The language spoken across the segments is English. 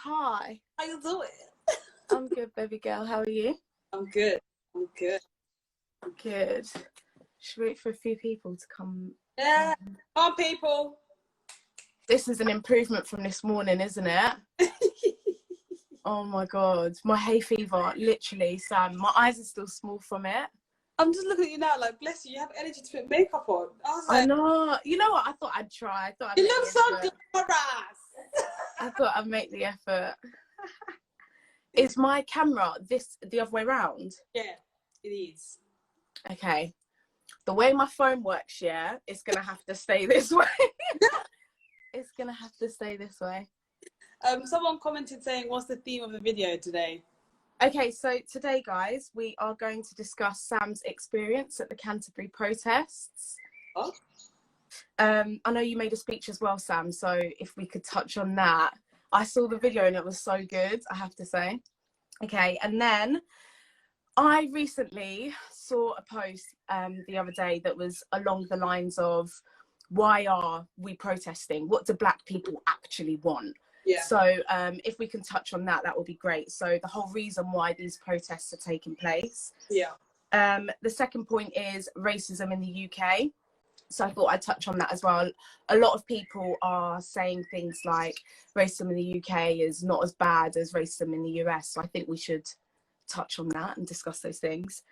Hi. How you doing? I'm good, baby girl. How are you? I'm good. I'm good. Good. Should wait for a few people to come. Yeah. Come on, people. This is an improvement from this morning, isn't it? Oh my God. My hay fever, literally, Sam. My eyes are still small from it. I'm just looking at you now, like, bless you, you have energy to put makeup on. I was I like, know. You know what? I thought I'd try. you look so glamorous. I thought I'd make the effort. Is my camera the other way around? Yeah, it is. Okay. The way my phone works, yeah, it's going to have to stay this way. It's going to have to stay this way. Someone commented saying, what's the theme of the video today? Okay, so today, guys, we are going to discuss Sam's experience at the Canterbury protests. Oh. I know you made a speech as well, Sam, so if we could touch on that. I saw the video and it was so good, I have to say. Okay, and then I recently saw a post the other day that was along the lines of, why are we protesting? What do Black people actually want? Yeah. So if we can touch on that, that would be great. So the whole reason why these protests are taking place. Yeah. The second point is racism in the UK. So I thought I'd touch on that as well. A lot of people are saying things like racism in the UK is not as bad as racism in the US. So I think we should touch on that and discuss those things.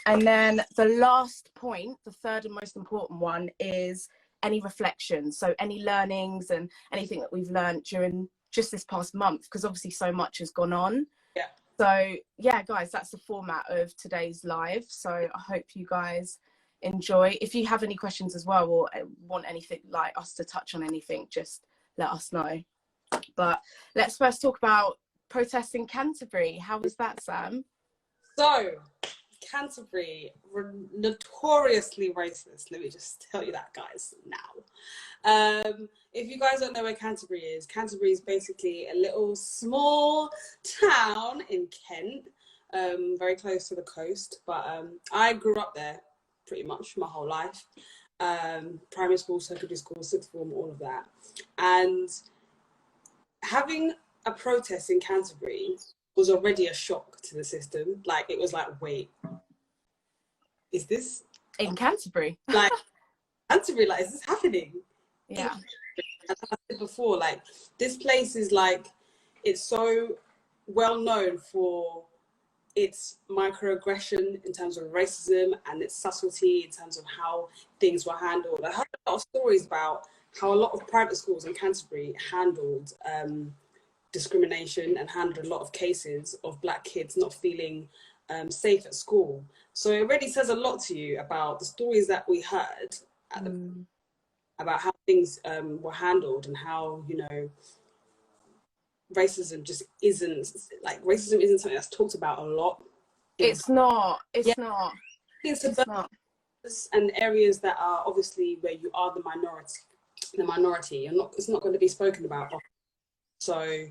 And then the last point, the third and most important one, is any reflections. So any learnings and anything that we've learned during just this past month, because obviously so much has gone on. Yeah. So yeah, guys, that's the format of today's live. So I hope you guys enjoy. If you have any questions as well, or want anything like us to touch on anything, just let us know. But let's first talk about protests in Canterbury. How was that, Sam? So, Canterbury were notoriously racist. Let me just tell you that, guys, now. If you guys don't know where Canterbury is basically a little small town in Kent, very close to the coast. But I grew up there pretty much my whole life. Primary school, secondary school, sixth form, all of that. And having a protest in Canterbury was already a shock to the system. Like, it was like, wait, is this in Canterbury? Like, Canterbury, like, is this happening? Yeah. As I said before, like, this place is like, it's so well known for its microaggression in terms of racism and its subtlety in terms of how things were handled. I heard a lot of stories about how a lot of private schools in Canterbury handled discrimination and handled a lot of cases of Black kids not feeling safe at school. So it really says a lot to you about the stories that we heard at about how things were handled and how, you know, racism just isn't, like, racism isn't something that's talked about a lot. It's not. It's yeah. not. It's not. And areas that are obviously where you are the minority, and it's not going to be spoken about often. So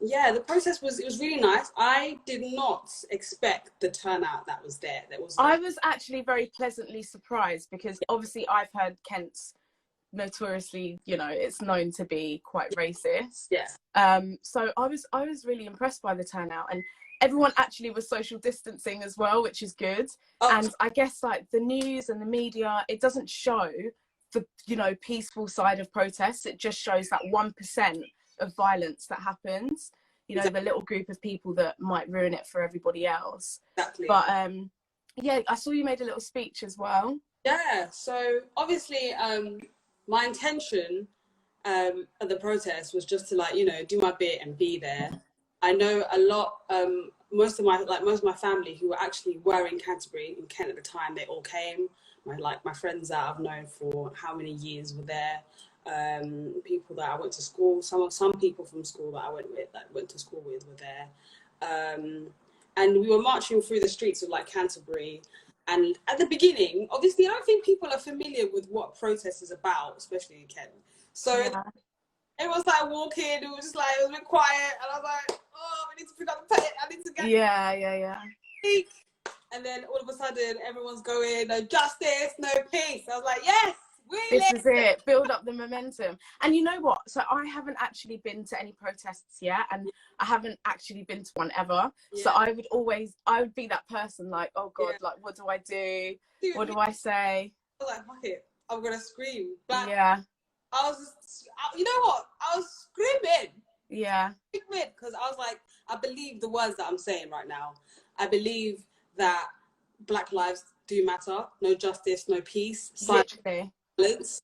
yeah, the process was really nice. I did not expect the turnout that was there. I was actually very pleasantly surprised, because obviously I've heard Kent's notoriously, you know, it's known to be quite racist. Yeah. So I was really impressed by the turnout, and everyone actually was social distancing as well, which is good. And I guess, like, the news and the media, it doesn't show the, you know, peaceful side of protests. It just shows that 1% of violence that happens, you know, the little group of people that might ruin it for everybody else. Exactly. But yeah, I saw you made a little speech as well. Yeah, so obviously my intention at the protest was just to, like, you know, do my bit and be there. I know a lot, most of my family who were in Canterbury, in Kent at the time, they all came. My friends that I've known for how many years were there. People that I went to school, some people from school that I went to school with were there. And we were marching through the streets of, like, Canterbury. And at the beginning, obviously, I don't think people are familiar with what protest is about, especially in Kent. So it was like walking, it was just like, it was a bit quiet, and I was like, oh, I need to pick up the pen, I need to get speak. And then all of a sudden, everyone's going, no justice, no peace. I was like, yes, This is it. Build up the momentum. And you know what? So I haven't actually been to any protests yet, and I haven't actually been to one ever. Yeah. So I would be that person like, oh God, like, what do I do? Dude, what do I say? I was like, fuck it, I'm gonna scream. But yeah. I was just, you know what? I was screaming. Yeah. Because I was like, I believe the words that I'm saying right now. I believe that Black lives do matter. No justice, no peace. Literally. Silence.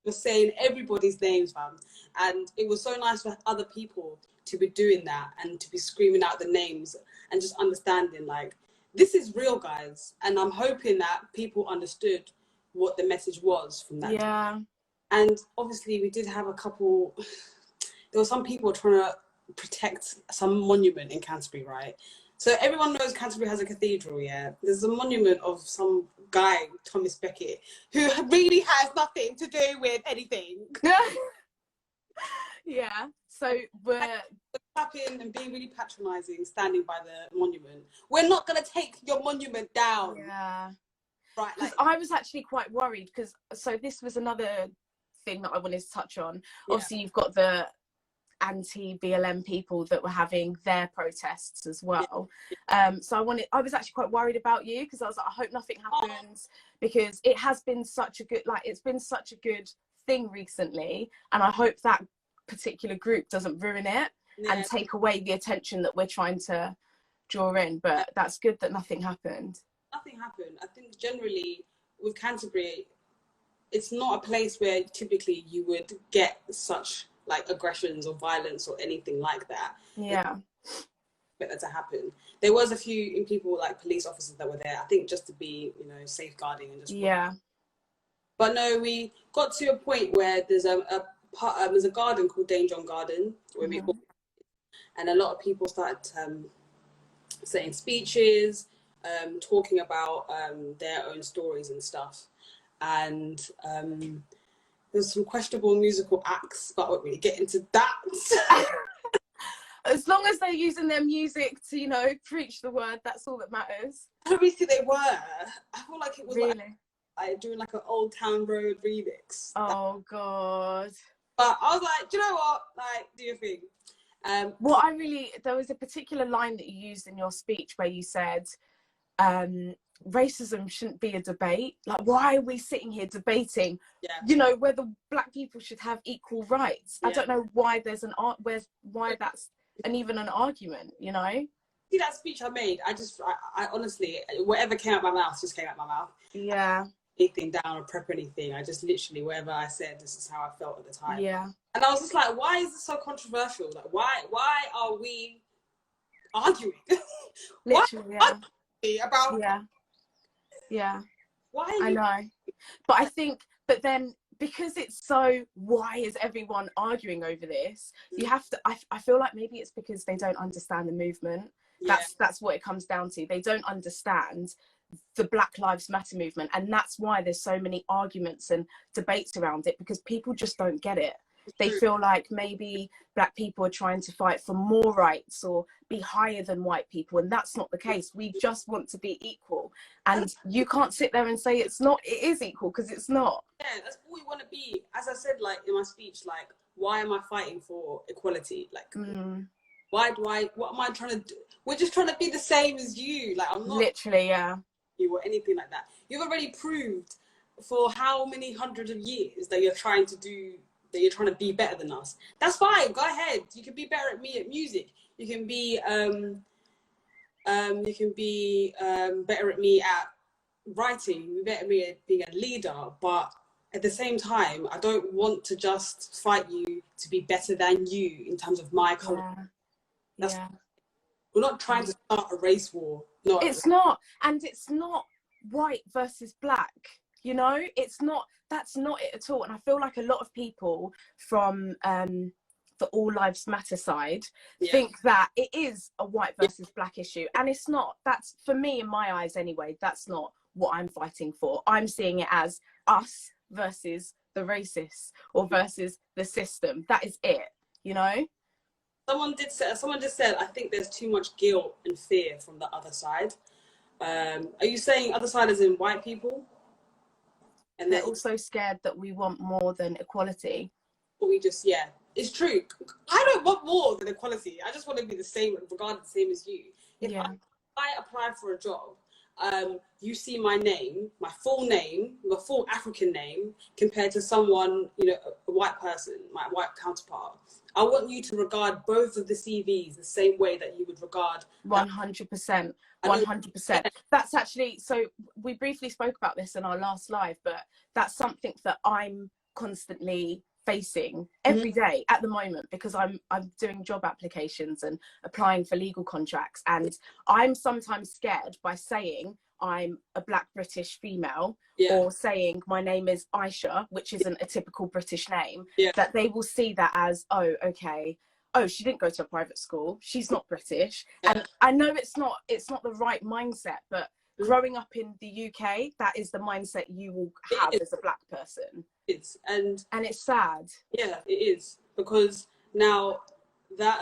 Was saying everybody's names, fam. And it was so nice for other people to be doing that and to be screaming out the names and just understanding, like, this is real, guys. And I'm hoping that people understood what the message was from that. Yeah. Day. And obviously we did have a couple, there were some people trying to protect some monument in Canterbury, right? So everyone knows Canterbury has a cathedral, yeah? There's a monument of some guy, Thomas Becket, who really has nothing to do with anything. Yeah, so we're tapping and being really patronising, standing by the monument. We're not going to take your monument down. Yeah. Right. Because I was actually quite worried, because, so this was another thing that I wanted to touch on. Yeah. Obviously, you've got the anti-BLM people that were having their protests as well. Yeah. So I was actually quite worried about you, because I was like, I hope nothing happens, because it has been such a good, like, it's been such a good thing recently, and I hope that particular group doesn't ruin it and take away the attention that we're trying to draw in. But that's good that nothing happened. Nothing happened. I think generally with Canterbury, it's not a place where typically you would get such like aggressions or violence or anything like that. Yeah. Expect that to happen. There was a few people, like police officers, that were there, I think just to be, you know, safeguarding and just. Yeah. But no, we got to a point where there's there's a garden called Danger Garden where we walk, and a lot of people started saying speeches, talking about their own stories and stuff, and there's some questionable musical acts, but I won't really get into that. As long as they're using their music to, you know, preach the word, that's all that matters. Obviously they were. I feel like it was really? like doing like an Old Town Road remix. Oh God. But I was like, do you know what? Like, do your thing. There was a particular line that you used in your speech where you said, racism shouldn't be a debate. Like, why are we sitting here debating, you know, whether black people should have equal rights? I don't know why there's why that's even an argument, you know? See that speech I made? I honestly, whatever came out my mouth just came out my mouth. Yeah. Anything down or prep anything. I just literally, whatever I said, this is how I felt at the time. Yeah. And I was just like, why is this so controversial? Like, why are we arguing? Literally, about why I know, but then because it's so, why is everyone arguing over this? You have to, I feel like maybe it's because they don't understand the movement. That's what it comes down to. They don't understand the Black Lives Matter movement, and that's why there's so many arguments and debates around it, because people just don't get it. They feel like maybe black people are trying to fight for more rights or be higher than white people, and that's not the case. We just want to be equal, and you can't sit there and say it's not. It is equal, because it's not. Yeah, that's all we want to be. As I said, like in my speech, like, why am I fighting for equality? Like, what am I trying to do? We're just trying to be the same as you. Like, I'm not literally, you or anything like that. You've already proved for how many hundreds of years that you're trying to be better than us. That's fine. Go ahead. You can be better at me at music. You can be better at me at writing. You can be better at me at being a leader. But at the same time, I don't want to just fight you to be better than you in terms of my color. We're not trying to start a race war. It's not. And it's not white versus black. You know, that's not it at all. And I feel like a lot of people from the All Lives Matter side think that it is a white versus black issue. And it's not. That's, for me, in my eyes anyway, that's not what I'm fighting for. I'm seeing it as us versus the racists, or versus the system. That is it, you know? Someone just said, I think there's too much guilt and fear from the other side. Are you saying other side as in white people? And they're then also scared that we want more than equality. we just, yeah, it's true. I don't want more than equality. I just want to be the same, regarded the same as you. If I apply for a job, you see my name, my full African name, compared to someone, you know, a white person, my white counterpart. I want you to regard both of the CVs the same way that you would regard 100%. 100%. That's actually, so we briefly spoke about this in our last live, but that's something that I'm constantly facing every day at the moment, because I'm doing job applications and applying for legal contracts, and I'm sometimes scared by saying I'm a Black British female, or saying my name is Aisha, which isn't a typical British name, that they will see that as, oh, okay, oh, she didn't go to a private school, she's not British. And I know it's not the right mindset, but growing up in the UK, that is the mindset you will have as a Black person. And it's sad. Yeah, it is, because now that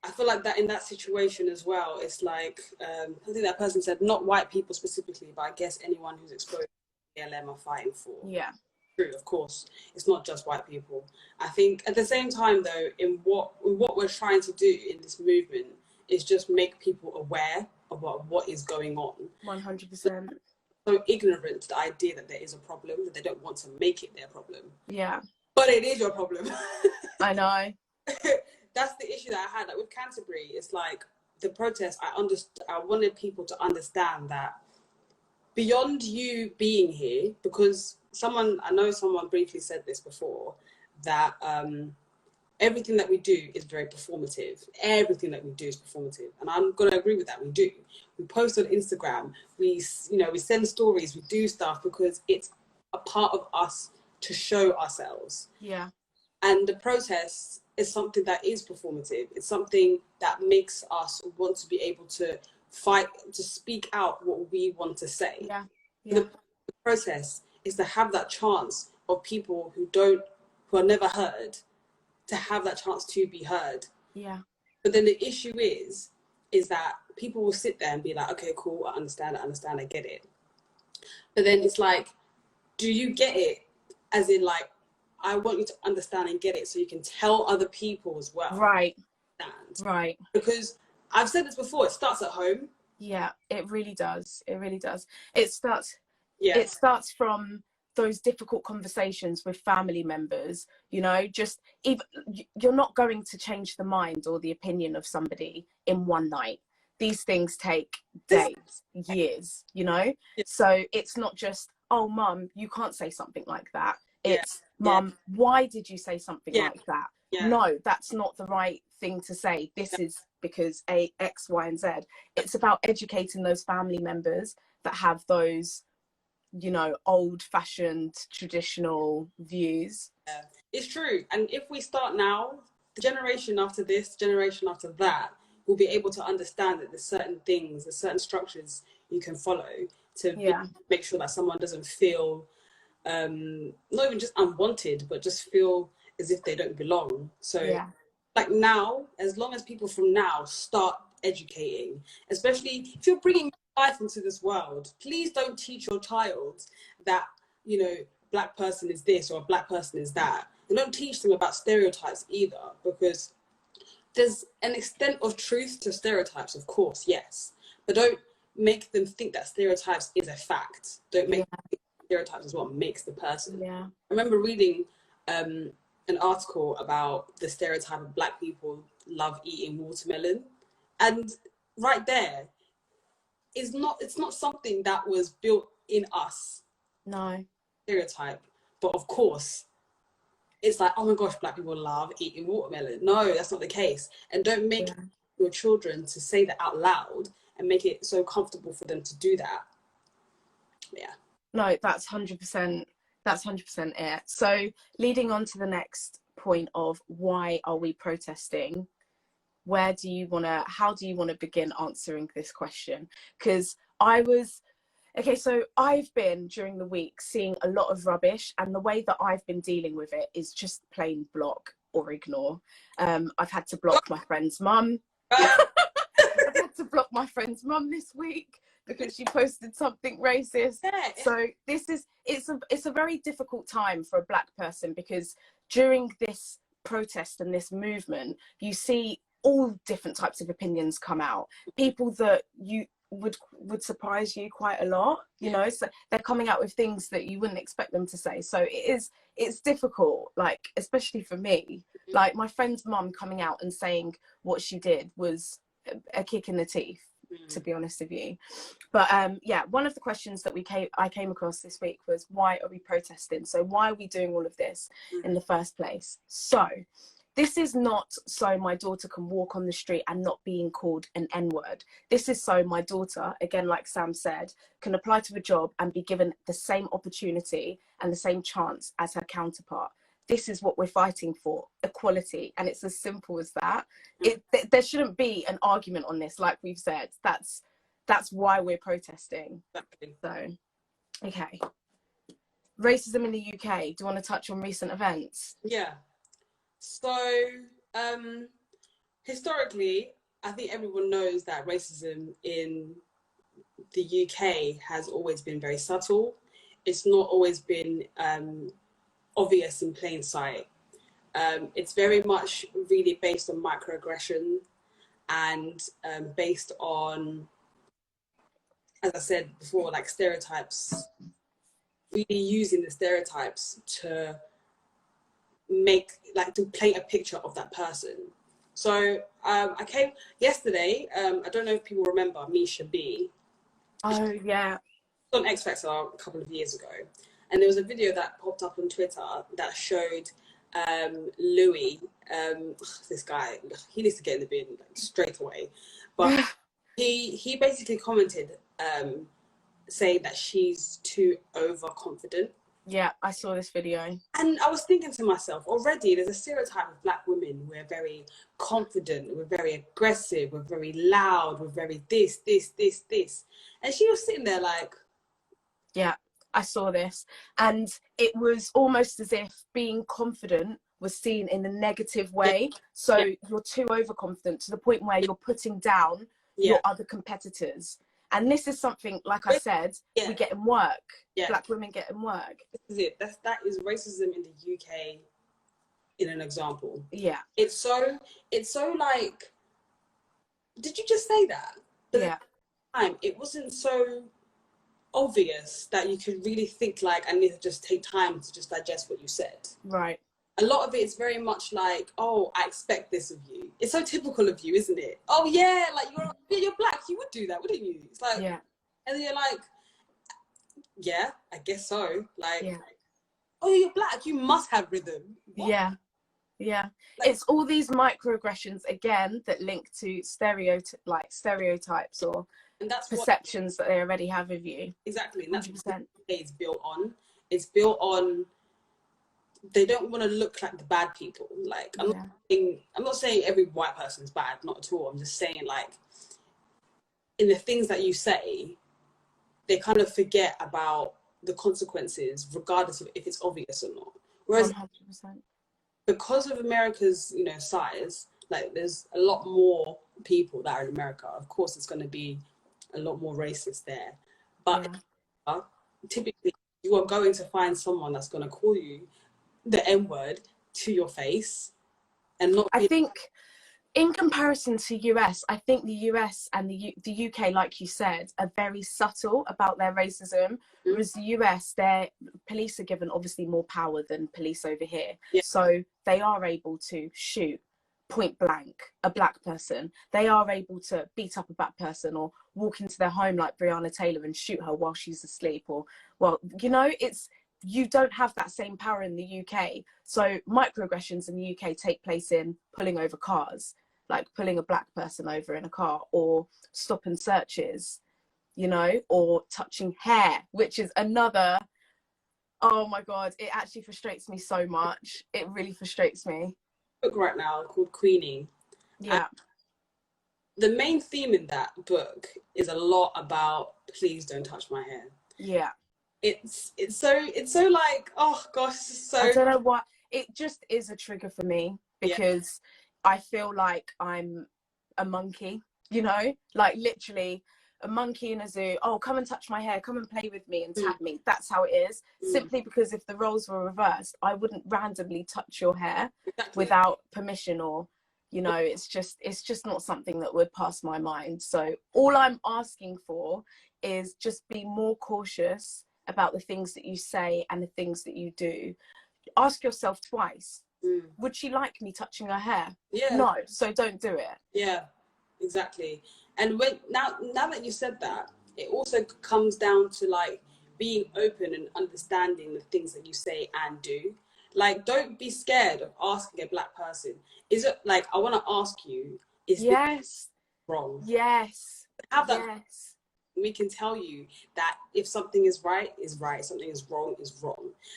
I feel like that in that situation as well, it's like I think that person said not white people specifically, but I guess anyone who's exposed to BLM are fighting for. Yeah. True, of course, it's not just white people. I think at the same time though, in what we're trying to do in this movement is just make people aware about what is going on. 100%. So ignorant to the idea that there is a problem, that they don't want to make it their problem. Yeah. But it is your problem. I know. That's the issue that I had. Like with Canterbury, it's like the protest, I wanted people to understand that beyond you being here, because I know someone briefly said this before, that everything that we do is very performative. Everything that we do is performative. And I'm going to agree with that. We do. We post on Instagram. We send stories. We do stuff because it's a part of us to show ourselves. Yeah. And the protest is something that is performative. It's something that makes us want to be able to fight, to speak out what we want to say. Yeah. The protest is to have that chance of people who are never heard, to have that chance to be heard. Yeah. But then the issue is that people will sit there and be like, okay, cool, I understand, I get it. But then it's like, do you get it? As in, like, I want you to understand and get it so you can tell other people as well. Right. Understand. Right. Because I've said this before, it starts at home. Yeah, it really does. It really does. It starts from those difficult conversations with family members, you know, just even you're not going to change the mind or the opinion of somebody in one night. These things take days, years, you know? So it's not just, oh, mum, you can't say something like that. It's, mum, why did you say something like that? No, that's not the right thing to say. This is because A, X, Y, and Z. It's about educating those family members that have those, you know, old-fashioned, traditional views. Yeah, it's true. And if we start now, the generation after this, generation after that, will be able to understand that there's certain things, there's certain structures you can follow to make sure that someone doesn't feel not even just unwanted, but just feel as if they don't belong. So like now, as long as people from now start educating, especially if you're bringing life into this world, please don't teach your child that, you know, Black person is this or a Black person is that. And don't teach them about stereotypes either, because there's an extent of truth to stereotypes, of course, yes, but don't make them think that stereotypes is a fact. Don't make them think stereotypes is what makes the person. I remember reading an article about the stereotype of Black people love eating watermelon, and right there, it's not something that was built in us. No. Stereotype. But of course, it's like, oh my gosh, Black people love eating watermelon. No, that's not the case. And don't make your children to say that out loud and make it so comfortable for them to do that. Yeah. No, that's 100%. That's 100% it. So leading on to the next point of why are we protesting? How do you want to begin answering this question? Because so I've been during the week seeing a lot of rubbish, and the way that I've been dealing with it is just plain block or ignore. I've had to block my friend's mum. I've had to block my friend's mum this week because she posted something racist. Yeah. So it's a very difficult time for a black person, because during this protest and this movement, you see all different types of opinions come out. People that you would surprise you quite a lot, you know, so they're coming out with things that you wouldn't expect them to say. So it's difficult, like, especially for me. Like, my friend's mum coming out and saying what she did was a kick in the teeth, to be honest with you. But yeah, one of the questions that I came across this week was, why are we protesting? So why are we doing all of this in the first place? So this is not so my daughter can walk on the street and not being called an N-word. This is so my daughter, again, like Sam said, can apply to a job and be given the same opportunity and the same chance as her counterpart. This is what we're fighting for, equality. And it's as simple as that. There shouldn't be an argument on this, like we've said. That's why we're protesting. So, okay. Racism in the UK. Do you want to touch on recent events? Yeah. So, historically, I think everyone knows that racism in the UK has always been very subtle. It's not always been obvious in plain sight. It's very much really based on microaggression and based on, as I said before, like stereotypes, really using the stereotypes to paint a picture of that person. So I came yesterday, I don't know if people remember Misha B. Oh, yeah. On X Factor a couple of years ago. And there was a video that popped up on Twitter that showed Louis, this guy, he needs to get in the bin like, straight away. But he basically commented saying that she's too overconfident. Yeah, I saw this video. And I was thinking to myself, already there's a stereotype of black women. We're very confident, we're very aggressive, we're very loud, we're very this. And she was sitting there like... Yeah, I saw this. And it was almost as if being confident was seen in a negative way. So you're too overconfident to the point where you're putting down your other competitors. And this is something, like I said, we get in work. Black women get in work. This is it. That is racism in the UK in an example. Yeah. It's so like, did you just say that? But yeah. It wasn't so obvious that you could really think like, I need to just take time to just digest what you said. Right. A lot of it is very much like, oh, I expect this of you. It's so typical of you, isn't it? Oh yeah, like you're black, you would do that, wouldn't you? It's like, and then you're like, yeah, I guess so. Like, oh, you're black, you must have rhythm. What? Yeah. Like, it's all these microaggressions again that link to stereotypes or perceptions that they already have of you. Exactly, and that's 100%. What it's built on. It's built on. They don't want to look like the bad people. Like, I'm not saying every white person is bad, not at all. I'm just saying, like, in the things that you say, they kind of forget about the consequences, regardless of if it's obvious or not. Whereas, 100%. Because of America's, size, like, there's a lot more people that are in America. Of course, it's going to be a lot more racist there. But typically, you are going to find someone that's going to call you the N-word to your face and not... I think in comparison to US, I think the US and the UK, like you said, are very subtle about their racism. Whereas the US, their police are given obviously more power than police over here. So they are able to shoot point blank a black person. They are able to beat up a black person or walk into their home like Breonna Taylor and shoot her while she's asleep. Or, well, you don't have that same power in the UK. So microaggressions in the UK take place in pulling over cars, like pulling a black person over in a car, or stop and searches, or touching hair, which is another, oh my God, it actually frustrates me so much. It really frustrates me. Book right now called Queenie. Yeah. The main theme in that book is a lot about, please don't touch my hair. Yeah. It's so like, oh gosh, so... I don't know why. It just is a trigger for me because I feel like I'm a monkey, like literally a monkey in a zoo, oh, come and touch my hair, come and play with me and tap me. That's how it is. Simply because if the roles were reversed, I wouldn't randomly touch your hair without permission, or, you know, it's just not something that would pass my mind. So all I'm asking for is just be more cautious about the things that you say and the things that you do. Ask yourself twice. Would she like me touching her hair? No, so don't do it. Exactly. And when now that you said that, it also comes down to like being open and understanding the things that you say and do. Like, don't be scared of asking a black person, is it, like, I want to ask you, is this wrong? Have that. We can tell you that if something is right, something is wrong,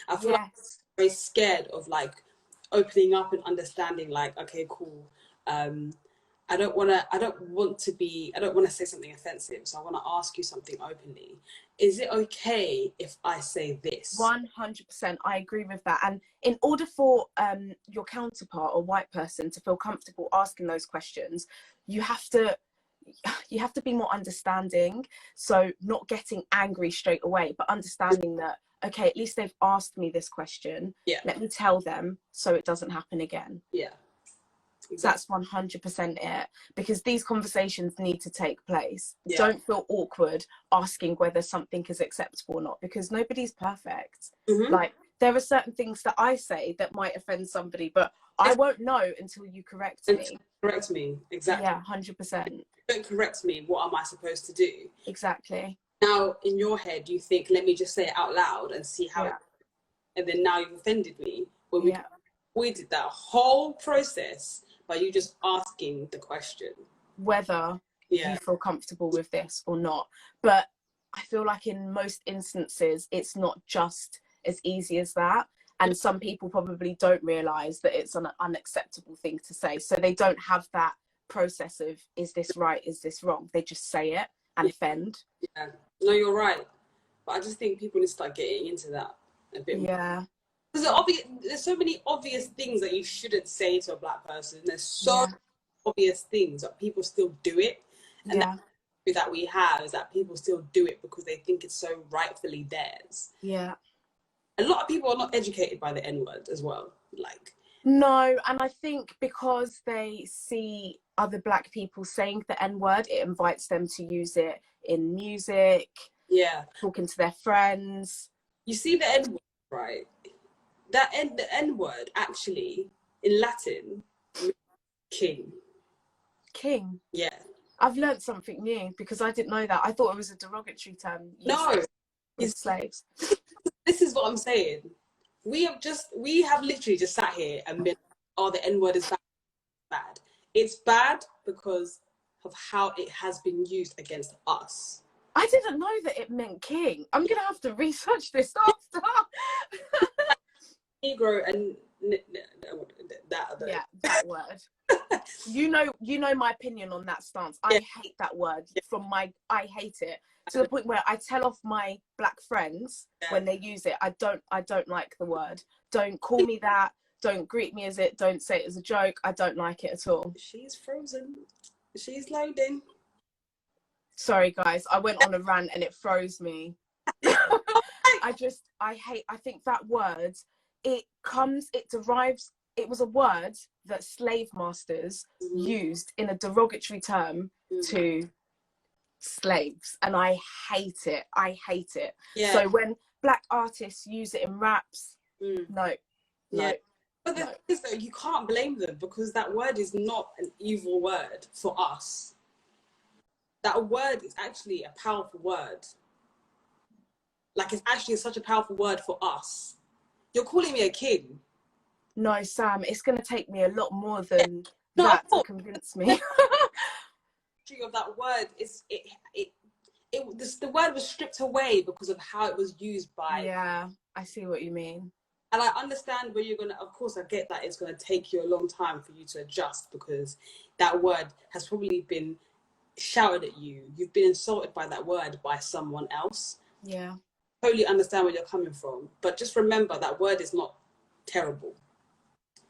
I feel like I'm very scared of like opening up and understanding, like, okay, cool, I don't want to say something offensive, so I want to ask you something openly. Is it okay if I say this? 100%, I agree with that. And in order for your counterpart or white person to feel comfortable asking those questions, you have to be more understanding. So not getting angry straight away, but understanding that, okay, at least they've asked me this question. Let me tell them so it doesn't happen again. Exactly. That's 100% it, because these conversations need to take place. Don't feel awkward asking whether something is acceptable or not, because nobody's perfect. Like, there are certain things that I say that might offend somebody, but I won't know until you correct me. Exactly. 100%. Don't correct me, what am I supposed to do? Exactly. Now in your head you think, let me just say it out loud and see how and then now you've offended me, when we did that whole process by you just asking the question whether you feel comfortable with this or not. But I feel like in most instances it's not just as easy as that, and some people probably don't realize that it's an unacceptable thing to say, so they don't have that process of, is this right, is this wrong? They just say it and offend. No, you're right, but I just think people need to start getting into that a bit more. Because there's so many obvious things that you shouldn't say to a black person. There's so obvious things, but people still do it. And that we have is that people still do it because they think it's so rightfully theirs. A lot of people are not educated by the N-word as well. Like, no, and I think because they see other black people saying the N-word, it invites them to use it in music, talking to their friends. You see the N-word, right? The N-word actually in Latin means king. King? Yeah. I've learned something new, because I didn't know that. I thought it was a derogatory term used with slaves. This is what I'm saying. We have literally just sat here and been, oh, the N-word is bad. It's bad because of how it has been used against us. I didn't know that it meant king. I'm gonna have to research this after. Negro and that word. You know my opinion on that stance. I hate that word. I hate it to the point where I tell off my black friends when they use it. I don't like the word. Don't call me that. Don't greet me as it. Don't say it as a joke. I don't like it at all. She's frozen. She's loading. Sorry guys, I went on a rant and it froze me. I think that word, it was a word that slave masters used in a derogatory term to slaves, and I hate it. So when black artists use it in raps, no. But the thing is, though, you can't blame them, because that word is not an evil word for us. That word is actually a powerful word. Like, it's actually such a powerful word for us. You're calling me a king. No, Sam, it's going to take me a lot more than that to convince me. Of that word is the word was stripped away because of how it was used by. Yeah, I see what you mean. And I understand where you're gonna. Of course, I get that it's gonna take you a long time for you to adjust, because that word has probably been shouted at you. You've been insulted by that word by someone else. Yeah. Totally understand where you're coming from, but just remember that word is not terrible.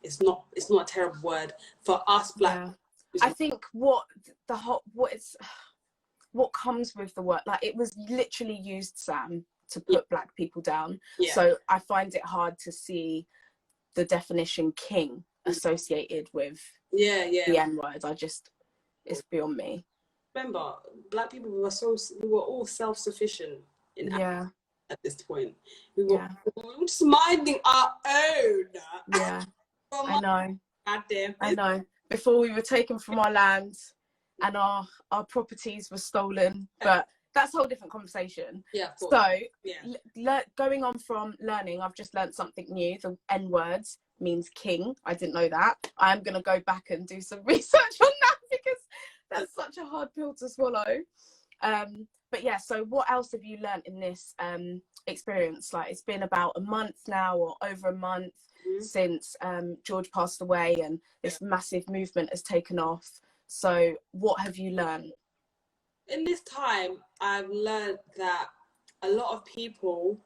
It's not a terrible word for us black. I think what comes with the word. Like, it was literally used, Sam, to put black people down. Yeah. So I find it hard to see the definition king associated with the N-word. It's beyond me. Remember, black people we were all self-sufficient at this point. We were just minding our own. Yeah, I know. Goddamn. I know. Before we were taken from our land and our properties were stolen, but that's a whole different conversation. Yeah. So, going on from learning, I've just learned something new. The N-words means king. I didn't know that. I'm going to go back and do some research on that because that's such a hard pill to swallow. But yeah, so what else have you learned in this experience? Like, it's been about a month now, or over a month since George passed away, and this massive movement has taken off. So what have you learned? In this time, I've learned that a lot of people,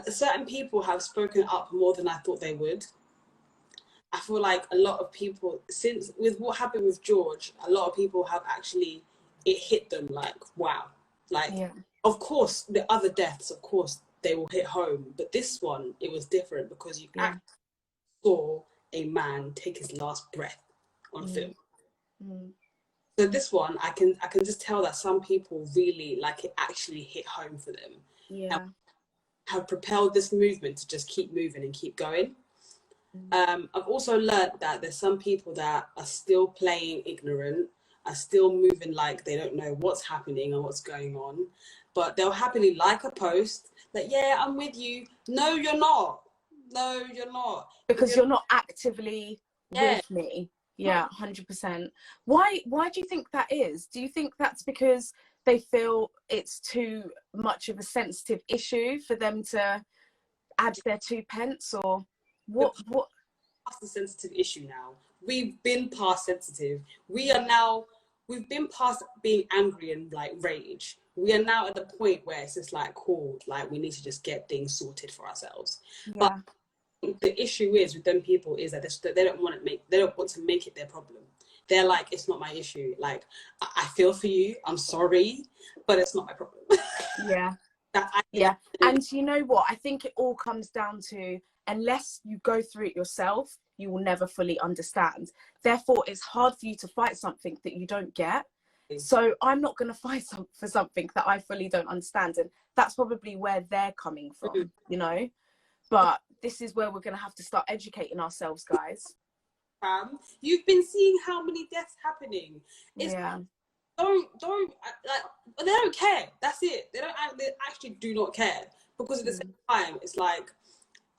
certain people have spoken up more than I thought they would. I feel like a lot of people, since with what happened with George, a lot of people have actually, it hit them like, wow. Like, of course, the other deaths, of course, they will hit home. But this one, it was different because you actually saw a man take his last breath on film. So this one, I can just tell that some people really, like, it actually hit home for them. And have propelled this movement to just keep moving and keep going. I've also learned that there's some people that are still playing ignorant, are still moving like they don't know what's happening and what's going on, but they'll happily like a post that, yeah, I'm with you. No, you're not. No, you're not. Because you're not actively with me. Yeah, 100%. Why do you think that is? Do you think that's because they feel it's too much of a sensitive issue for them to add their 2 pence, or what? Past the sensitive issue now. We've been past sensitive. We've been past being angry and like rage. We are now at the point where it's just like, cool, like we need to just get things sorted for ourselves. But the issue is with them people is that they don't want to make it their problem. They're like, it's not my issue. Like, I feel for you. I'm sorry, but it's not my problem. And you know what? I think it all comes down to, unless you go through it yourself, you will never fully understand. Therefore, it's hard for you to fight something that you don't get. So I'm not going to fight for something that I fully don't understand. And that's probably where they're coming from, you know? But this is where we're going to have to start educating ourselves, guys. You've been seeing how many deaths happening. Don't like, they don't care. That's it. They actually do not care, because at the same time, it's like,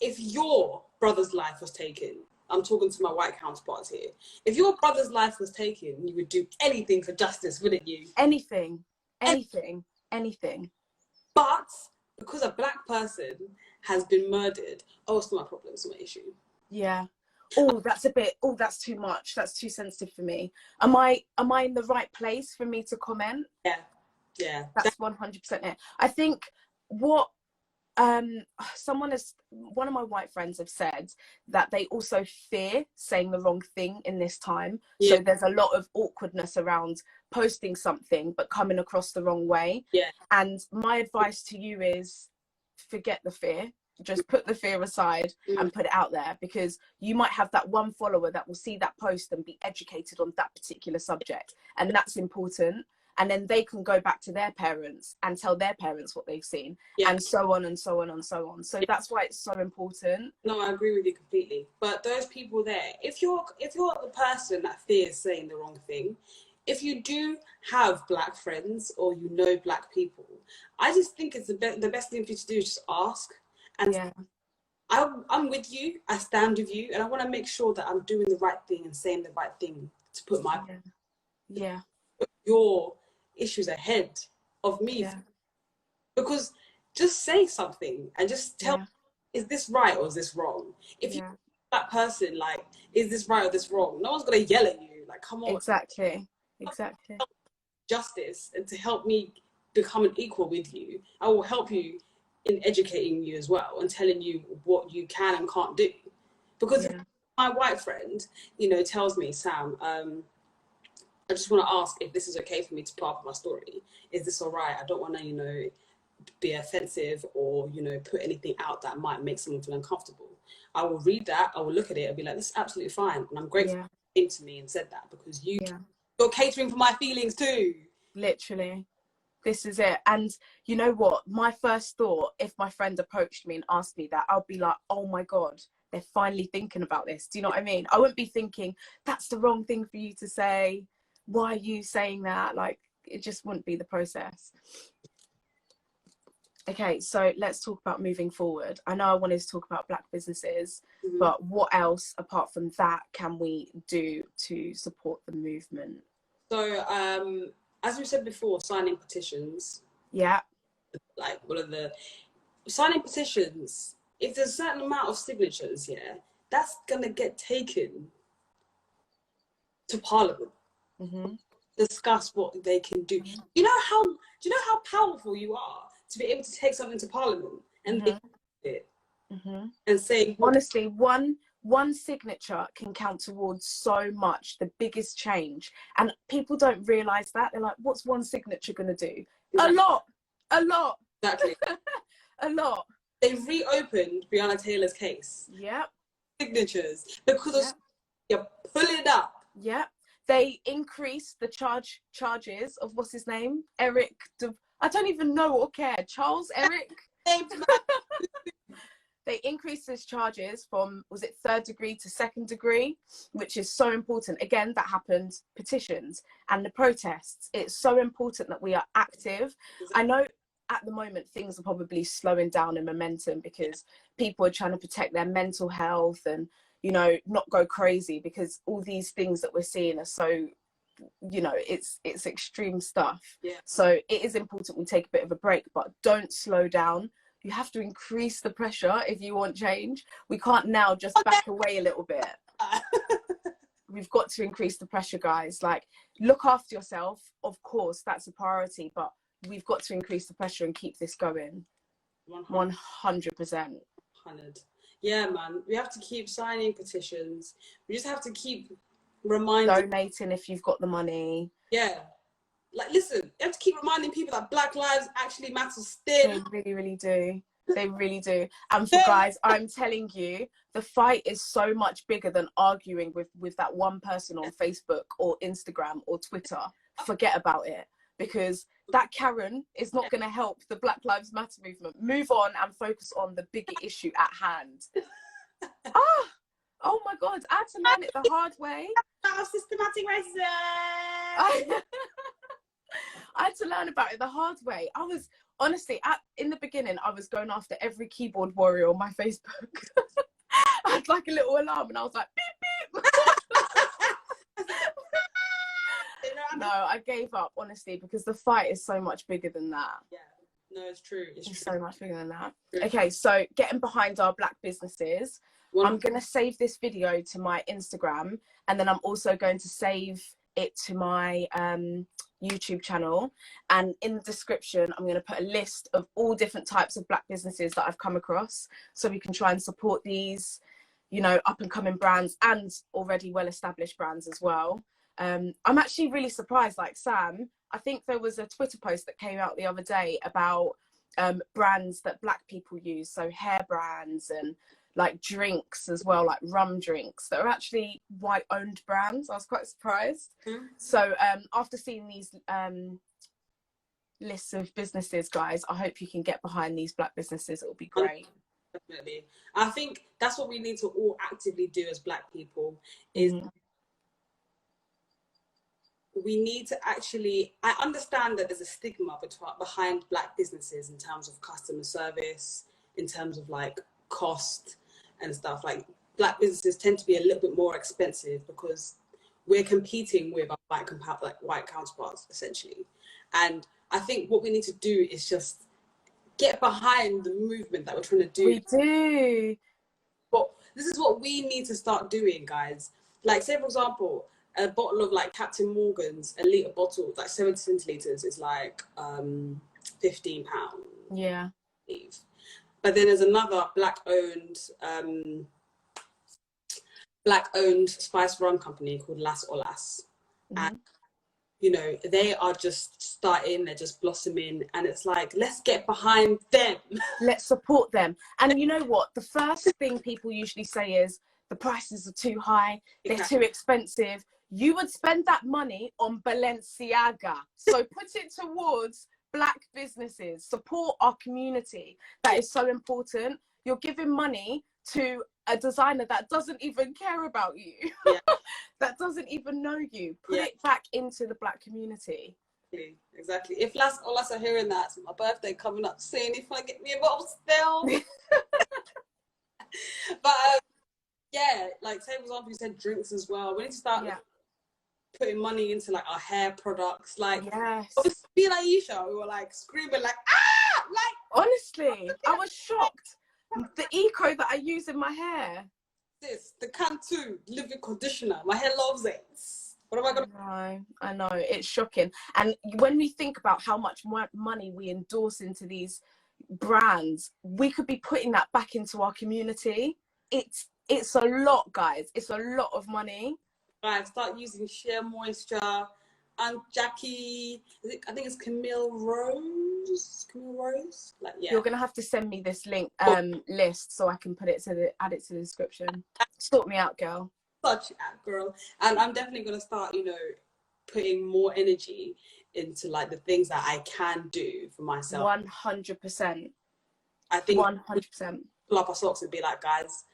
if your brother's life was taken, I'm talking to my white counterparts here. If your brother's life was taken, you would do anything for justice, wouldn't you? Anything. But because a black person has been murdered, it's not my problem, it's not my issue. Yeah. That's too much. That's too sensitive for me. Am I in the right place for me to comment? Yeah. That's 100% it. I think what one of my white friends have said that they also fear saying the wrong thing in this time. So there's a lot of awkwardness around posting something but coming across the wrong way. And my advice to you is, forget the fear. Just put the fear aside and put it out there, because you might have that one follower that will see that post and be educated on that particular subject, and that's important. And then they can go back to their parents and tell their parents what they've seen, and so on and so on and so on. So that's why it's so important. No, I agree with you completely. But those people there, if you're the person that fears saying the wrong thing, if you do have black friends or you know black people, I just think it's the best thing for you to do is just ask. And I'm with you, I stand with you, and I want to make sure that I'm doing the right thing and saying the right thing to put my your issues ahead of me. Because just say something and just tell, is this right or is this wrong? If you that person, like, is this right or this wrong? No one's gonna yell at you. Like, come on. Exactly. Justice, and to help me become an equal with you, I will help you in educating you as well and telling you what you can and can't do. Because my white friend, tells me, Sam, I just want to ask if this is okay for me to put up my story. Is this all right? I don't want to, you know, be offensive or, you know, put anything out that might make someone feel uncomfortable. I will read that, I will look at it and be like, this is absolutely fine. And I'm grateful you came to me and said that, because you're catering for my feelings too. Literally. This is it. And you know what? My first thought, if my friend approached me and asked me that, I'll be like, oh my God, they're finally thinking about this. Do you know what I mean? I wouldn't be thinking, that's the wrong thing for you to say. Why are you saying that? Like, it just wouldn't be the process. Okay, so let's talk about moving forward. I know I wanted to talk about Black businesses, but what else apart from that can we do to support the movement? So, as we said before, signing petitions. Yeah. Like, one of the signing petitions, if there's a certain amount of signatures, that's gonna get taken to Parliament. Discuss what they can do. Do you know how powerful you are to be able to take something to Parliament and it and say, honestly, one signature can count towards so much, the biggest change, and people don't realize that. They're like, what's one signature going to do? Exactly. A lot Exactly. a lot. They've reopened Breonna Taylor's case. Yep. Signatures, because you're pulling up. Yep. They increased the charges of, what's his name, I don't even know or care, Charles Eric. They increased his charges from, was it 3rd degree to 2nd degree, which is so important. Again, that happened, petitions and the protests. It's so important that we are active. I know at the moment things are probably slowing down in momentum because people are trying to protect their mental health and, you know, not go crazy, because all these things that we're seeing are so, you know, it's extreme stuff. So it is important we take a bit of a break, but don't slow down. You have to increase the pressure if you want change. We can't now just back away a little bit. We've got to increase the pressure, guys. Like, look after yourself, of course, that's a priority, but we've got to increase the pressure and keep this going. 100%. 100. Yeah, man. We have to keep signing petitions. We just have to keep reminding. Donating if you've got the money. Yeah. Like, listen, you have to keep reminding people that Black lives actually matter still. They really, really do. They really do. And for guys, I'm telling you, the fight is so much bigger than arguing with that one person on Facebook or Instagram or Twitter. Forget about it, because that Karen is not going to help the Black Lives Matter movement. Move on and focus on the bigger issue at hand. Oh my God, I had to learn it the hard way. Systematic racism. I had to learn about it the hard way. I was, honestly, in the beginning, I was going after every keyboard warrior on my Facebook. I had like a little alarm and I was like, beep, beep. No, I gave up, honestly, because the fight is so much bigger than that. Yeah, no, it's true. It's so much bigger than that. Okay, so getting behind our Black businesses. I'm going to save this video to my Instagram, and then I'm also going to save it to my YouTube channel, and in the description I'm going to put a list of all different types of Black businesses that I've come across, so we can try and support these, you know, up and coming brands and already well established brands as well. I'm actually really surprised, like Sam, I think there was a Twitter post that came out the other day about brands that Black people use, so hair brands and like drinks as well, like rum drinks that are actually white owned brands. I was quite surprised. So after seeing these lists of businesses, guys, I hope you can get behind these Black businesses. It will be great. Definitely. I think that's what we need to all actively do as Black people, is we need to actually, I understand that there's a stigma behind Black businesses in terms of customer service, in terms of like cost and stuff. Like, Black businesses tend to be a little bit more expensive because we're competing with our white counterparts, essentially. And I think what we need to do is just get behind the movement that we're trying to do. We do. But this is what we need to start doing, guys. Like, say for example, a bottle of like Captain Morgan's, a litre bottle, like 70 centilitres, is like £15. Yeah. But then there's another black owned spice rum company called Las Olas. And you know, they are just starting, they're just blossoming, and it's like, let's get behind them. Let's support them. And you know what? The first thing people usually say is the prices are too high, they're too expensive. You would spend that money on Balenciaga. So put it towards Black businesses, support our community. That is so important. You're giving money to a designer that doesn't even care about you, that doesn't even know you. Put it back into the Black community. Exactly. If all us are hearing that, it's my birthday coming up soon, if I get me involved still. But yeah, like say for example, you said drinks as well. We need to start putting money into like our hair products. Like me and Aisha, we were like screaming like, ah! Like honestly, I was shocked. The eco that I use in my hair. The Cantu living conditioner. My hair loves it. What am I gonna? I know, it's shocking. And when we think about how much money we endorse into these brands, we could be putting that back into our community. It's a lot, guys. It's a lot of money. Start using Sheer Moisture and Jackie. I think it's Camille Rose. Like, yeah. You're gonna have to send me this link list so I can add it to the description. Sort me out, girl. Such a girl. And I'm definitely gonna start, you know, putting more energy into like the things that I can do for myself. 100%. I think 100%. Pull up our socks and be like, guys,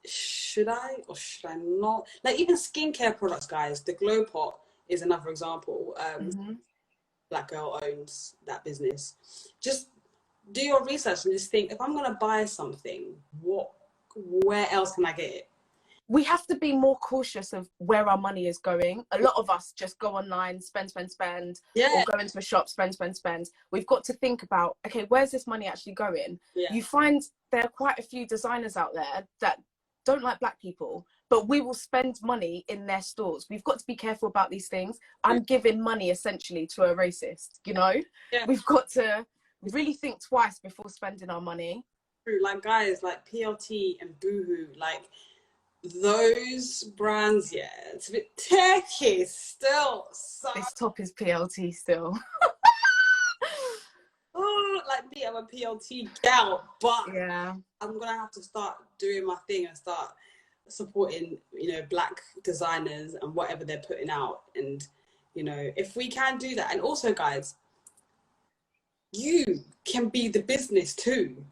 should I or should I not? Like even skincare products, guys. The Glow Pot is another example. Black girl owns that business. Just do your research and just think, if I'm gonna buy something, where else can I get it? We have to be more cautious of where our money is going. A lot of us just go online, spend, or go into a shop, spend. We've got to think about, okay, where's this money actually going? You find there are quite a few designers out there that don't like Black people, but we will spend money in their stores. We've got to be careful about these things. I'm giving money essentially to a racist, you know? We've got to really think twice before spending our money. Like guys, like PLT and Boohoo, like those brands, it's a bit techy still. So this top is PLT still. Oh, like me, I'm a PLT gal, but I'm gonna have to start doing my thing and start supporting, you know, Black designers and whatever they're putting out. And you know, if we can do that, and also guys, you can be the business too.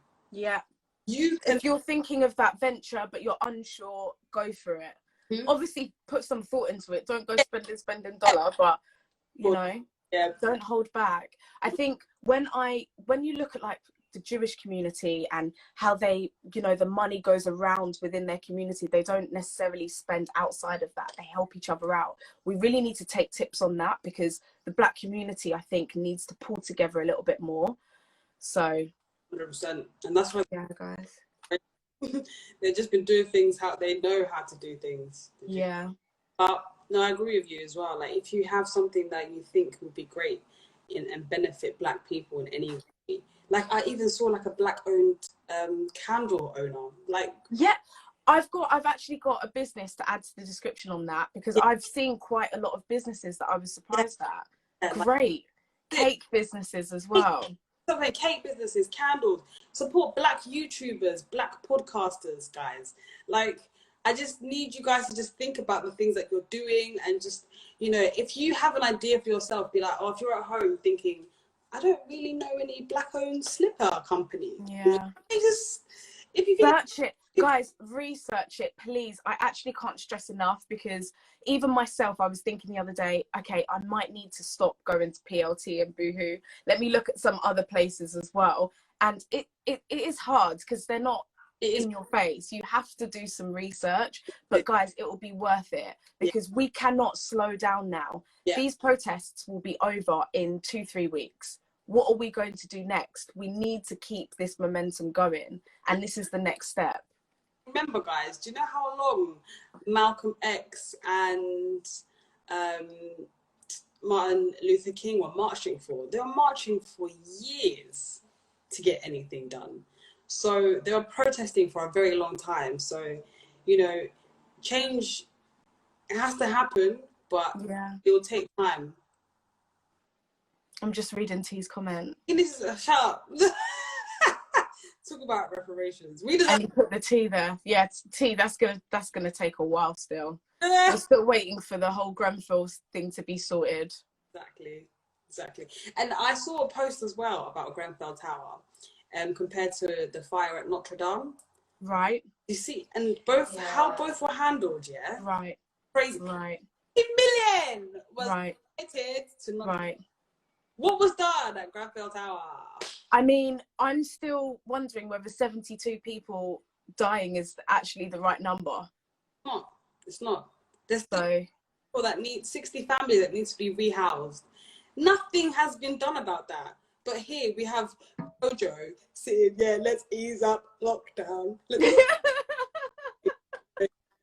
If you're thinking of that venture but you're unsure, go for it. Obviously put some thought into it. Don't go spending dollar, but you know, don't hold back. I think when you look at like the Jewish community and how they, you know, the money goes around within their community, they don't necessarily spend outside of that. They help each other out. We really need to take tips on that, because the Black community, I think, needs to pull together a little bit more. So 100%. And that's why guys, they've just been doing things how they know how to do things. But no, I agree with you as well. Like if you have something that you think would be great and benefit Black people in any way, like I even saw like a Black owned candle owner. Like I've actually got a business to add to the description on that, because I've seen quite a lot of businesses that I was surprised at. Great cake businesses as well. Cake businesses, candles, support Black YouTubers, Black podcasters, guys. Like I just need you guys to just think about the things that you're doing, and just, you know, if you have an idea for yourself, be like, oh, if you're at home thinking, I don't really know any Black owned slipper companies. If you can search it, guys, research it, please. I actually can't stress enough, because even myself, I was thinking the other day, okay, I might need to stop going to PLT and Boohoo. Let me look at some other places as well. And it is hard, because they're not in your face. You have to do some research, but guys, it will be worth it, because we cannot slow down now. These protests will be over in 2-3 weeks. What are we going to do next? We need to keep this momentum going, and this is the next step. Remember, guys, do you know how long Malcolm X and Martin Luther King were marching for? They were marching for years to get anything done. So they were protesting for a very long time. So, you know, change has to happen, but it will take time. I'm just reading T's comment. This is a shut up. Talk about reparations. And you put the T there. Yeah, T. That's gonna take a while still. We're still waiting for the whole Grenfell thing to be sorted. Exactly. And I saw a post as well about Grenfell Tower, compared to the fire at Notre Dame. Right. You see, and how both were handled. Yeah. Right. Crazy. Right. 50 million was donated to Notre Dame. What was done at Grenfell Tower? I mean, I'm still wondering whether 72 people dying is actually the right number. It's not. There's people that need 60 families that needs to be rehoused. Nothing has been done about that. But here we have Jojo saying, yeah, let's ease up lockdown. We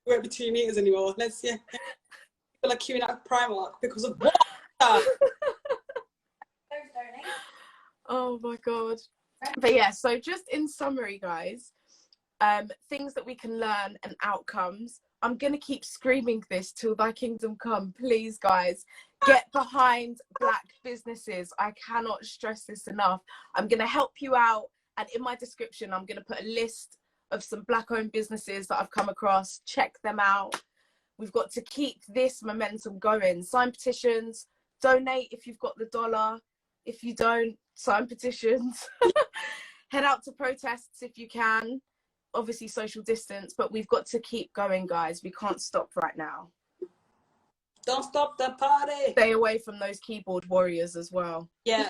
won't be 2 meters anymore. Let's, yeah. Feel like queuing out Primark because of water. Oh my God. But yeah, so just in summary, guys, things that we can learn and outcomes. I'm going to keep screaming this till thy kingdom come. Please, guys, get behind Black businesses. I cannot stress this enough. I'm going to help you out. And in my description, I'm going to put a list of some Black-owned businesses that I've come across. Check them out. We've got to keep this momentum going. Sign petitions. Donate if you've got the dollar. If you don't, sign petitions. Head out to protests if you can. Obviously social distance, but we've got to keep going, guys. We can't stop right now. Don't stop the party. Stay away from those keyboard warriors as well. Yeah.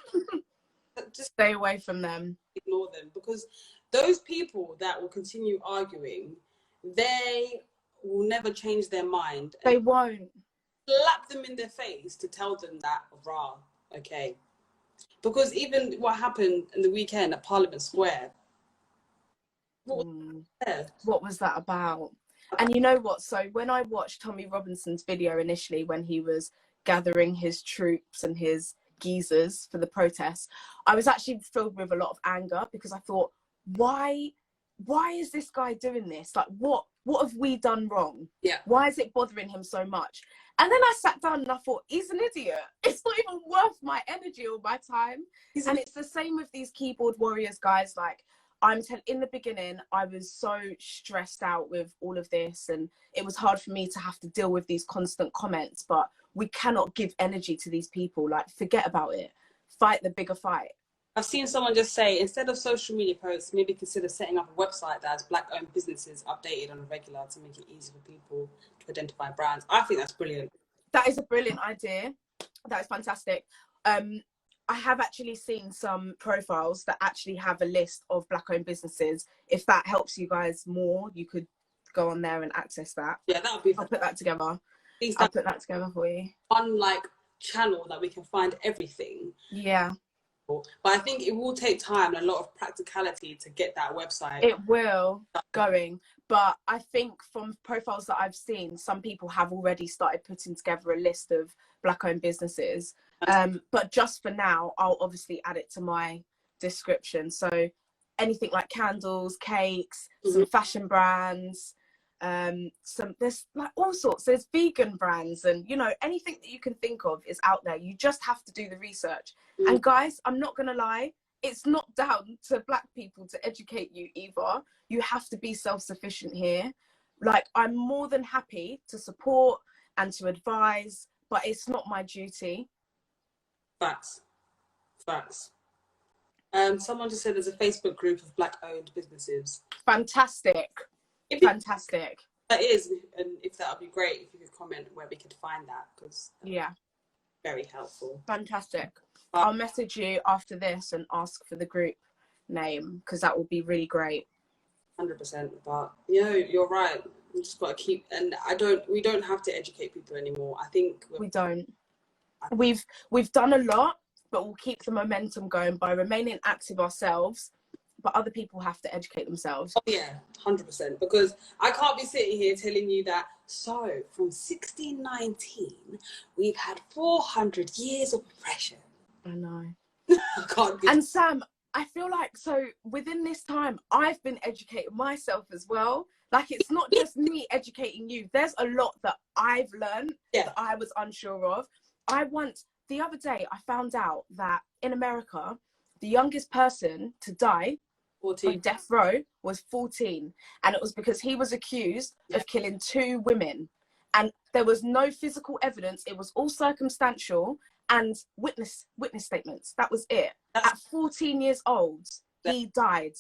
Just stay away from them. Ignore them, because those people that will continue arguing, they will never change their mind. They won't. Slap them in their face to tell them that, okay. Because even what happened in the weekend at Parliament Square, what was that about? And you know what? So when I watched Tommy Robinson's video initially, when he was gathering his troops and his geezers for the protests, I was actually filled with a lot of anger, because I thought, why is this guy doing this? Like, what have we done wrong? Yeah. Why is it bothering him so much? And then I sat down and I thought, he's an idiot. It's not even worth my energy or my time. And it's the same with these keyboard warriors, guys. Like, in the beginning, I was so stressed out with all of this, and it was hard for me to have to deal with these constant comments, but we cannot give energy to these people. Like, forget about it. Fight the bigger fight. I've seen someone just say, instead of social media posts, maybe consider setting up a website that has Black-owned businesses updated on a regular to make it easy for people to identify brands. I think that's brilliant. That is a brilliant idea. That is fantastic. I have actually seen some profiles that actually have a list of Black-owned businesses. If that helps you guys more, you could go on there and access that. Yeah, that would be. I'll put that together. I'll put that together for you. One channel that we can find everything. Yeah. But I think it will take time and a lot of practicality to get that website. It will going. But I think from profiles that I've seen, some people have already started putting together a list of Black-owned businesses. But just for now, I'll obviously add it to my description. So anything like candles, cakes, some fashion brands, there's like all sorts. There's vegan brands, and anything that you can think of is out there. You just have to do the research. And guys, I'm not gonna lie, it's not down to Black people to educate you either. You have to be self-sufficient here. Like, I'm more than happy to support and to advise, but it's not my duty. Facts. Someone just said there's a Facebook group of Black-owned businesses. Fantastic. Fantastic. That is, and if that would be great if you could comment where we could find that, because very helpful. Fantastic. I'll message you after this and ask for the group name, because that would be really great. 100%. But you're right. We just got to keep, and we don't have to educate people anymore. I think we don't. We've done a lot, but we'll keep the momentum going by remaining active ourselves. But other people have to educate themselves. Oh, yeah, 100%. Because I can't be sitting here telling you that, so from 1619, we've had 400 years of oppression. I know. I can't be. And Sam, I feel like, so within this time, I've been educating myself as well. Like, it's not just me educating you. There's a lot that I've learned that I was unsure of. I once the other day I found out that in America, the youngest person to die 14. on death row was 14, and it was because he was accused of killing 2 women, and there was no physical evidence. It was all circumstantial and witness statements. That was it. At 14 years old, he died.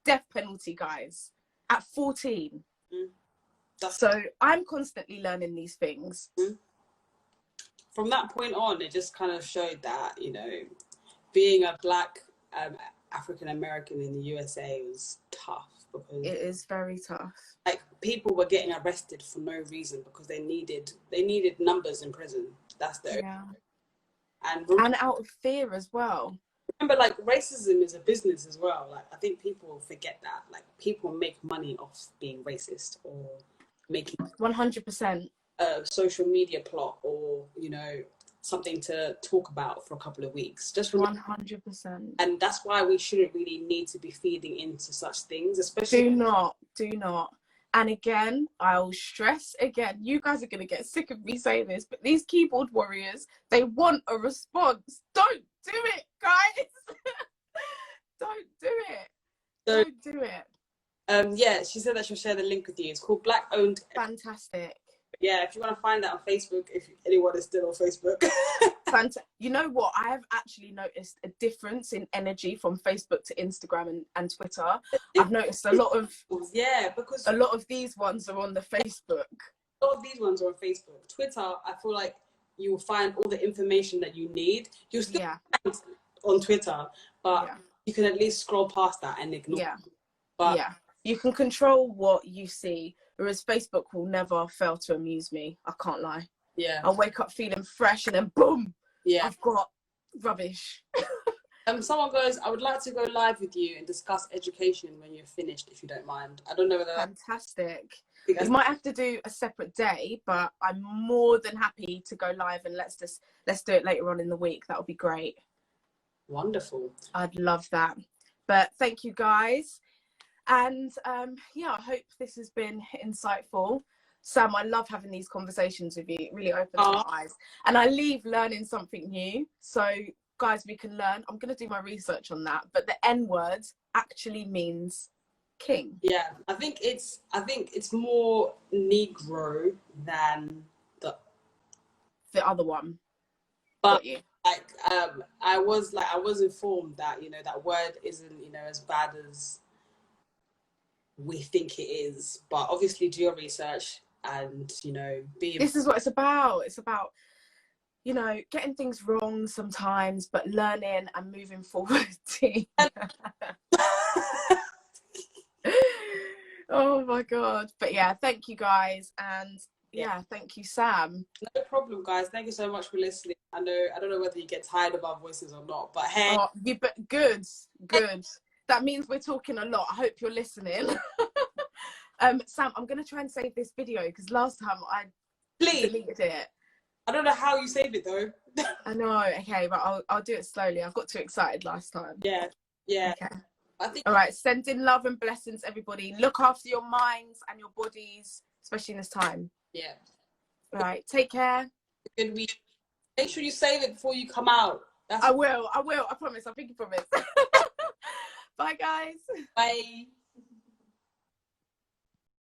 Death penalty, guys, at 14. So I'm constantly learning these things. From that point on, it just kind of showed that, you know, being a black African American in the USA was tough, because it is very tough. Like, people were getting arrested for no reason because they needed numbers in prison. That's the and out of fear as well. Remember, like, racism is a business as well. Like, I think people forget that. Like, people make money off being racist or making 100% a social media plot, or, you know, something to talk about for a couple of weeks. Just 100%. And that's why we shouldn't really need to be feeding into such things, especially. Do not. And again, I'll stress again, you guys are going to get sick of me saying this, but these keyboard warriors, they want a response. Don't do it, guys. Don't do it. Don't do it. Yeah, she said that she'll share the link with you. It's called Black Owned. Fantastic. Yeah, if you want to find that on Facebook, if anyone is still on Facebook. You know what? I have actually noticed a difference in energy from Facebook to Instagram and Twitter. I've noticed a lot of because a lot of these ones are on the Facebook. A lot of these ones are on Facebook. Twitter, I feel like you will find all the information that you need. You'll still find on Twitter, but you can at least scroll past that and ignore. But you can control what you see, whereas Facebook will never fail to amuse me. I can't lie. I'll wake up feeling fresh and then boom, I've got rubbish. Someone goes, I would like to go live with you and discuss education when you're finished, if you don't mind. I don't know whether Fantastic. We might have to do a separate day, but I'm more than happy to go live, and let's do it later on in the week. That would be great. Wonderful. I'd love that. But thank you, guys. And I hope this has been insightful. Sam, I love having these conversations with you. It really opens my eyes. And I leave learning something new. So, guys, we can learn. I'm going to do my research on that. But the N word actually means king. Yeah, I think it's more Negro than the other one. But I was informed that, you know, that word isn't, you know, as bad as we think it is. But obviously do your research and, you know, this is what it's about. It's about, you know, getting things wrong sometimes, but learning and moving forward. Oh my god. But yeah, thank you guys, and thank you, Sam. No problem, guys. Thank you so much for listening. I don't know whether you get tired of our voices or not, but hey. Good. That means we're talking a lot. I hope you're listening. Sam, I'm going to try and save this video because last time I deleted it. I don't know how you saved it though. I know. Okay, but I'll do it slowly. I got too excited last time. Yeah. Okay. All right. Send in love and blessings, everybody. Look after your minds and your bodies, especially in this time. Yeah. All right. Take care. Good week. Make sure you save it before you come out. I will. I promise. I think you promise. Bye, guys. Bye.